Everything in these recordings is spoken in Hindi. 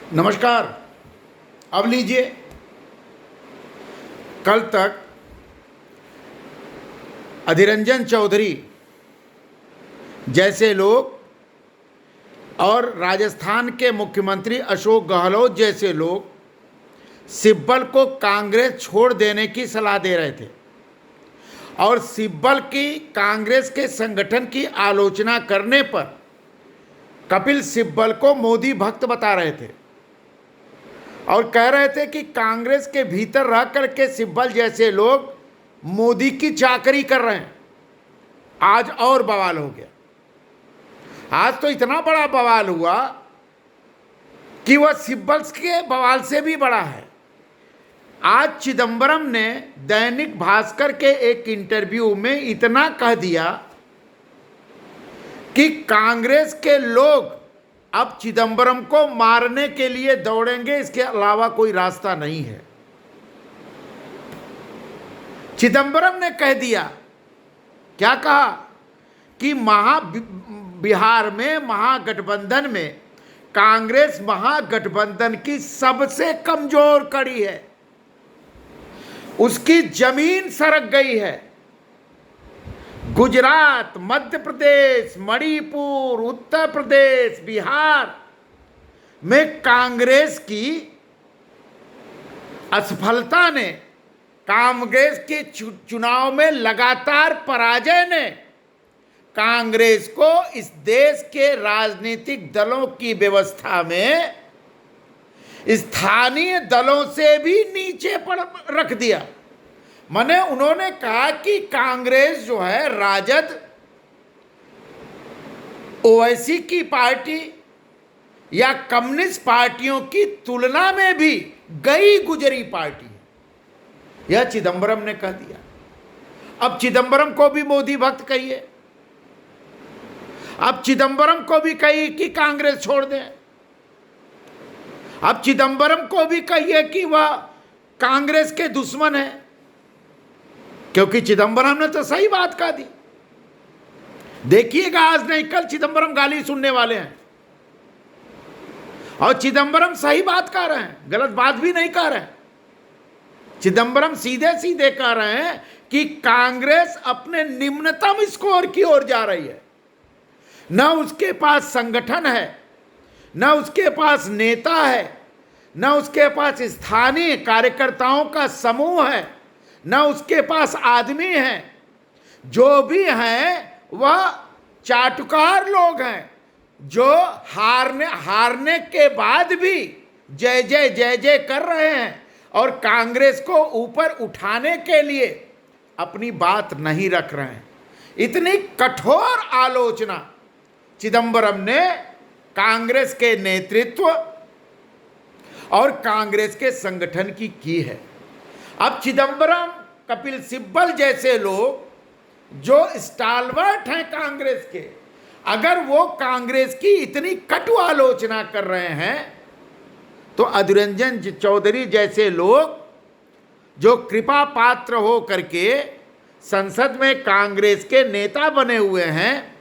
नमस्कार। अब लीजिए, कल तक अधीर चौधरी जैसे लोग और राजस्थान के मुख्यमंत्री अशोक गहलोत जैसे लोग सिब्बल को कांग्रेस छोड़ देने की सलाह दे रहे थे और सिब्बल की कांग्रेस के संगठन की आलोचना करने पर कपिल सिब्बल को मोदी भक्त बता रहे थे और कह रहे थे कि कांग्रेस के भीतर रह करके सिब्बल जैसे लोग मोदी की चाकरी कर रहे हैं। आज और बवाल हो गया। आज तो इतना बड़ा बवाल हुआ कि वह सिब्बल के बवाल से भी बड़ा है। आज चिदंबरम ने दैनिक भास्कर के एक इंटरव्यू में इतना कह दिया कि कांग्रेस के लोग अब चिदंबरम को मारने के लिए दौड़ेंगे, इसके अलावा कोई रास्ता नहीं है। चिदंबरम ने कह दिया, क्या कहा कि बिहार में महागठबंधन में कांग्रेस महागठबंधन की सबसे कमजोर कड़ी है, उसकी जमीन सरक गई है। गुजरात, मध्य प्रदेश, मणिपुर, उत्तर प्रदेश, बिहार में कांग्रेस की असफलता ने, कांग्रेस के चुनाव में लगातार पराजय ने कांग्रेस को इस देश के राजनीतिक दलों की व्यवस्था में स्थानीय दलों से भी नीचे पर रख दिया। माने उन्होंने कहा कि कांग्रेस जो है राजद, ओवैसी की पार्टी या कम्युनिस्ट पार्टियों की तुलना में भी गई गुजरी पार्टी है, यह चिदंबरम ने कह दिया। अब चिदंबरम को भी मोदी भक्त कहिए, अब चिदंबरम को भी कहिए कि कांग्रेस छोड़ दें, अब चिदंबरम को भी कहिए कि वह कांग्रेस के दुश्मन है, क्योंकि चिदंबरम ने तो सही बात कह दी। देखिएगा, आज नहीं कल चिदंबरम गाली सुनने वाले हैं और चिदंबरम सही बात कह रहे हैं, गलत बात भी नहीं कह रहे हैं। चिदंबरम सीधे सीधे कह रहे हैं कि कांग्रेस अपने निम्नतम स्कोर की ओर जा रही है। न उसके पास संगठन है, न उसके पास नेता है, न उसके पास स्थानीय कार्यकर्ताओं का समूह है, न उसके पास आदमी हैं। जो भी हैं वह चाटुकार लोग हैं, जो हारने के बाद भी जय जय जय जय कर रहे हैं और कांग्रेस को ऊपर उठाने के लिए अपनी बात नहीं रख रहे हैं। इतनी कठोर आलोचना चिदंबरम ने कांग्रेस के नेतृत्व और कांग्रेस के संगठन की है। अब चिदंबरम, कपिल सिब्बल जैसे लोग जो स्टालवर्ट हैं कांग्रेस के, अगर वो कांग्रेस की इतनी कटु आलोचना कर रहे हैं तो अधीर चौधरी जैसे लोग जो कृपा पात्र हो करके संसद में कांग्रेस के नेता बने हुए हैं,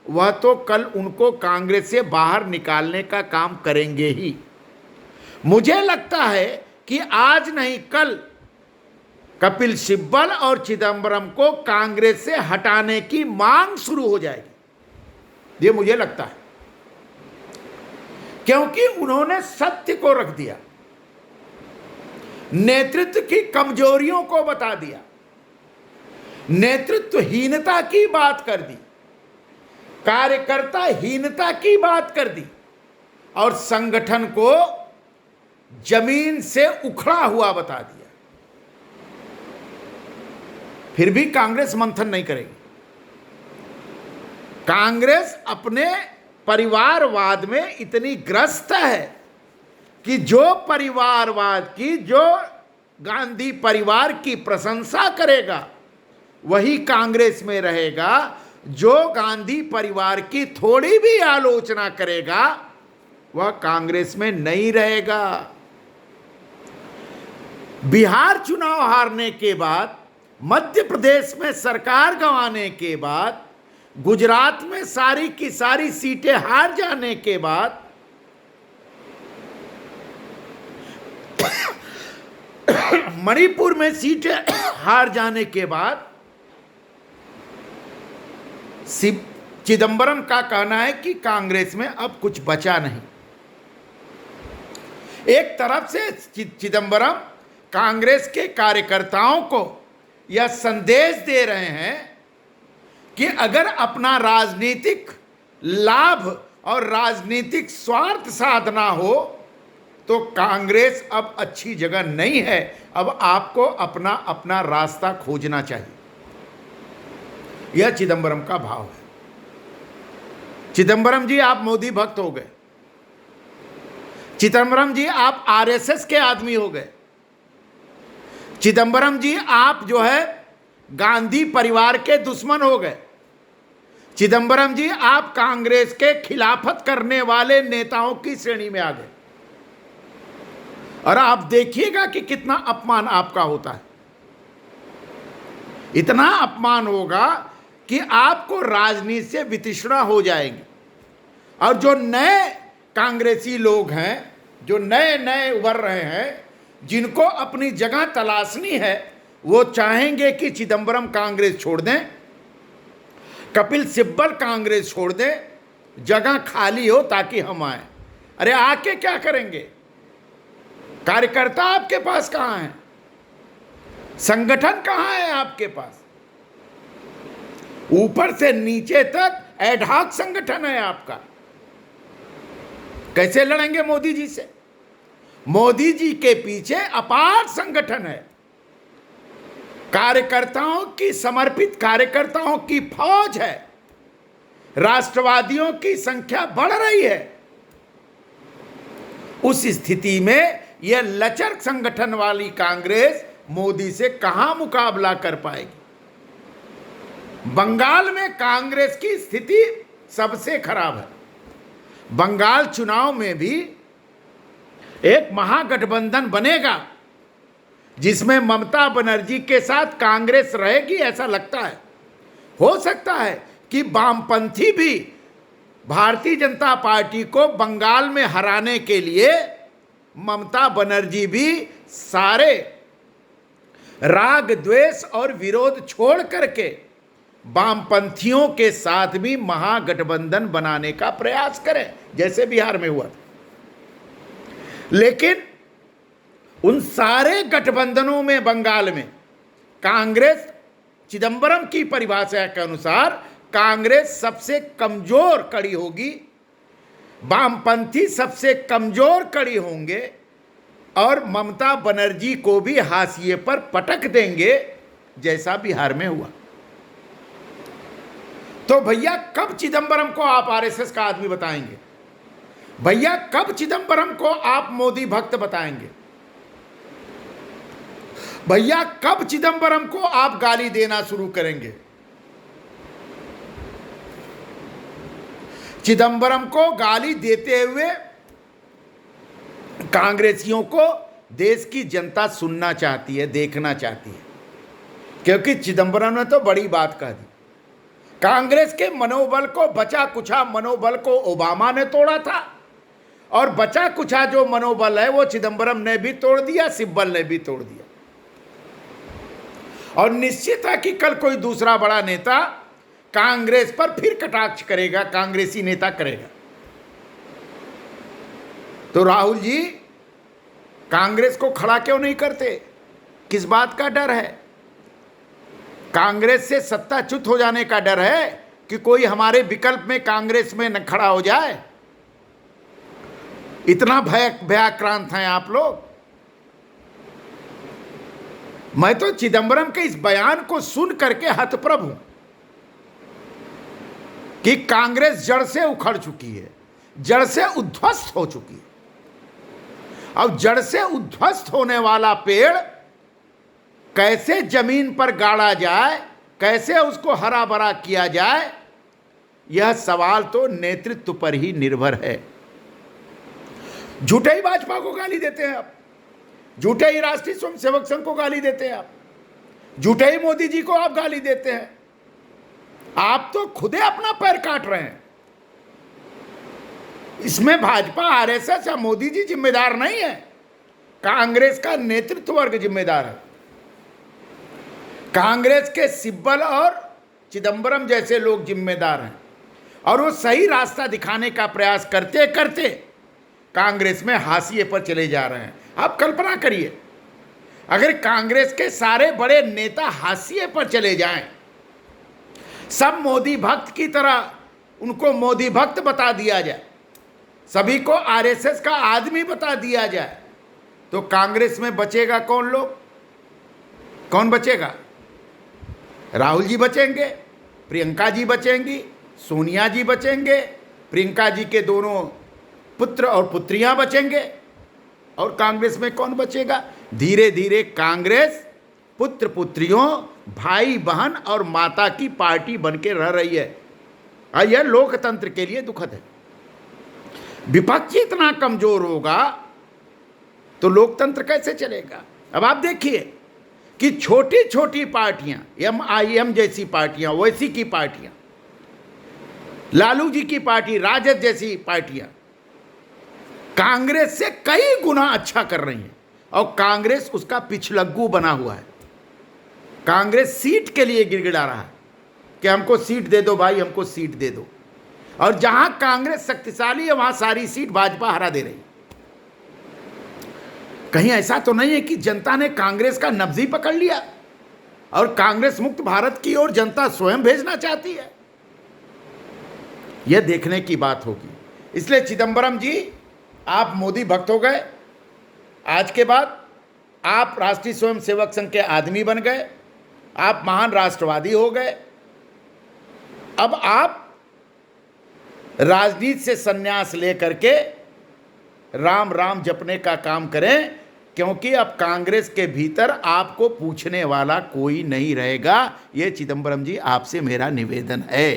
वह तो कल उनको कांग्रेस से बाहर निकालने का काम करेंगे ही। मुझे लगता है कि आज नहीं कल कपिल सिब्बल और चिदंबरम को कांग्रेस से हटाने की मांग शुरू हो जाएगी, ये मुझे लगता है, क्योंकि उन्होंने सत्य को रख दिया, नेतृत्व की कमजोरियों को बता दिया, नेतृत्वहीनता की बात कर दी, कार्यकर्ताहीनता की बात कर दी और संगठन को जमीन से उखड़ा हुआ बता दिया। फिर भी कांग्रेस मंथन नहीं करेगी। कांग्रेस अपने परिवारवाद में इतनी ग्रस्त है कि जो परिवारवाद की, जो गांधी परिवार की प्रशंसा करेगा वही कांग्रेस में रहेगा, जो गांधी परिवार की थोड़ी भी आलोचना करेगा वह कांग्रेस में नहीं रहेगा। बिहार चुनाव हारने के बाद, मध्य प्रदेश में सरकार गंवाने के बाद, गुजरात में सारी की सारी सीटें हार जाने के बाद मणिपुर में सीटें हार जाने के बाद चिदंबरम का कहना है कि कांग्रेस में अब कुछ बचा नहीं। एक तरफ से चिदंबरम कांग्रेस के कार्यकर्ताओं को यह संदेश दे रहे हैं कि अगर अपना राजनीतिक लाभ और राजनीतिक स्वार्थ साधना हो तो कांग्रेस अब अच्छी जगह नहीं है, अब आपको अपना अपना रास्ता खोजना चाहिए। यह चिदंबरम का भाव है। चिदंबरम जी आप मोदी भक्त हो गए, चिदंबरम जी आप आरएसएस के आदमी हो गए, चिदंबरम जी आप जो है गांधी परिवार के दुश्मन हो गए, चिदंबरम जी आप कांग्रेस के खिलाफत करने वाले नेताओं की श्रेणी में आ गए। और आप देखिएगा कि कितना अपमान आपका होता है। इतना अपमान होगा कि आपको राजनीति से वितृष्णा हो जाएगी। और जो नए कांग्रेसी लोग हैं, जो नए नए उभर रहे हैं, जिनको अपनी जगह तलाशनी है, वो चाहेंगे कि चिदंबरम कांग्रेस छोड़ दें, कपिल सिब्बल कांग्रेस छोड़ दें, जगह खाली हो ताकि हम आए। अरे आके क्या करेंगे? कार्यकर्ता आपके पास कहां है? संगठन कहां है आपके पास? ऊपर से नीचे तक एडहॉक संगठन है आपका। कैसे लड़ेंगे मोदी जी से? मोदी जी के पीछे अपार संगठन है, कार्यकर्ताओं की, समर्पित कार्यकर्ताओं की फौज है, राष्ट्रवादियों की संख्या बढ़ रही है। उस स्थिति में यह लचर संगठन वाली कांग्रेस मोदी से कहां मुकाबला कर पाएगी? बंगाल में कांग्रेस की स्थिति सबसे खराब है। बंगाल चुनाव में भी एक महागठबंधन बनेगा जिसमें ममता बनर्जी के साथ कांग्रेस रहेगी, ऐसा लगता है। हो सकता है कि वामपंथी भी भारतीय जनता पार्टी को बंगाल में हराने के लिए ममता बनर्जी भी सारे राग द्वेष और विरोध छोड़ करके वामपंथियों के साथ भी महागठबंधन बनाने का प्रयास करें, जैसे बिहार में हुआ था। लेकिन उन सारे गठबंधनों में बंगाल में कांग्रेस, चिदंबरम की परिभाषा के अनुसार कांग्रेस सबसे कमजोर कड़ी होगी, वामपंथी सबसे कमजोर कड़ी होंगे और ममता बनर्जी को भी हाशिए पर पटक देंगे, जैसा बिहार में हुआ। तो भैया कब चिदंबरम को आप आरएसएस का आदमी बताएंगे? भैया कब चिदंबरम को आप मोदी भक्त बताएंगे? भैया कब चिदंबरम को आप गाली देना शुरू करेंगे? चिदंबरम को गाली देते हुए कांग्रेसियों को देश की जनता सुनना चाहती है, देखना चाहती है, क्योंकि चिदंबरम ने तो बड़ी बात कह दी। कांग्रेस के मनोबल को, बचा कुछा मनोबल को ओबामा ने तोड़ा था, और बचा कुछा जो मनोबल है वो चिदंबरम ने भी तोड़ दिया, सिब्बल ने भी तोड़ दिया। और निश्चित है कि कल कोई दूसरा बड़ा नेता कांग्रेस पर फिर कटाक्ष करेगा, कांग्रेसी नेता करेगा। तो राहुल जी कांग्रेस को खड़ा क्यों नहीं करते? किस बात का डर है? कांग्रेस से सत्ताच्युत हो जाने का डर है कि कोई हमारे विकल्प में कांग्रेस में न खड़ा हो जाए? इतना भयाक्रांत हैं आप लोग। मैं तो चिदंबरम के इस बयान को सुन करके हतप्रभ हूं कि कांग्रेस जड़ से उखड़ चुकी है, जड़ से उद्ध्वस्त हो चुकी है। अब जड़ से उद्ध्वस्त होने वाला पेड़ कैसे जमीन पर गाड़ा जाए, कैसे उसको हरा भरा किया जाए, यह सवाल तो नेतृत्व पर ही निर्भर है। झूठे ही भाजपा को गाली देते हैं आप, झूठे ही राष्ट्रीय स्वयंसेवक संघ को गाली देते हैं आप, झूठे ही मोदी जी को आप गाली देते हैं। आप तो खुदे अपना पैर काट रहे हैं। इसमें भाजपा, आरएसएस या मोदी जी जिम्मेदार नहीं है। कांग्रेस का नेतृत्व वर्ग जिम्मेदार है। कांग्रेस के सिब्बल और चिदंबरम जैसे लोग जिम्मेदार हैं, और वो सही रास्ता दिखाने का प्रयास करते करते कांग्रेस में हाशिए पर चले जा रहे हैं। आप कल्पना करिए, अगर कांग्रेस के सारे बड़े नेता हाशिए पर चले जाएं, सब मोदी भक्त की तरह उनको मोदी भक्त बता दिया जाए, सभी को आरएसएस का आदमी बता दिया जाए, तो कांग्रेस में बचेगा कौन लोग? कौन बचेगा? राहुल जी बचेंगे, प्रियंका जी बचेंगी, सोनिया जी बचेंगे, प्रियंका जी के दोनों पुत्र और पुत्रियां बचेंगे, और कांग्रेस में कौन बचेगा? धीरे धीरे कांग्रेस पुत्र पुत्रियों, भाई बहन और माता की पार्टी बनके रह रही है, और यह लोकतंत्र के लिए दुखद है। विपक्ष इतना कमजोर होगा तो लोकतंत्र कैसे चलेगा? अब आप देखिए कि छोटी छोटी पार्टियां, MIM जैसी पार्टियां, ओवैसी की पार्टियां, लालू जी की पार्टी, राजद जैसी पार्टियां कांग्रेस से कई गुना अच्छा कर रही हैं, और कांग्रेस उसका पिछलग्गू बना हुआ है। कांग्रेस सीट के लिए गिड़गिड़ा रहा है कि हमको सीट दे दो भाई, हमको सीट दे दो, और जहां कांग्रेस शक्तिशाली है वहां सारी सीट भाजपा हरा दे रही। कहीं ऐसा तो नहीं है कि जनता ने कांग्रेस का नब्ज ही पकड़ लिया और कांग्रेस मुक्त भारत की ओर जनता स्वयं भेजना चाहती है? यह देखने की बात होगी। इसलिए चिदंबरम जी, आप मोदी भक्त हो गए, आज के बाद आप राष्ट्रीय स्वयंसेवक संघ के आदमी बन गए, आप महान राष्ट्रवादी हो गए। अब आप राजनीति से संन्यास लेकर के राम राम जपने का काम करें, क्योंकि अब कांग्रेस के भीतर आपको पूछने वाला कोई नहीं रहेगा। ये चिदंबरम जी आपसे मेरा निवेदन है।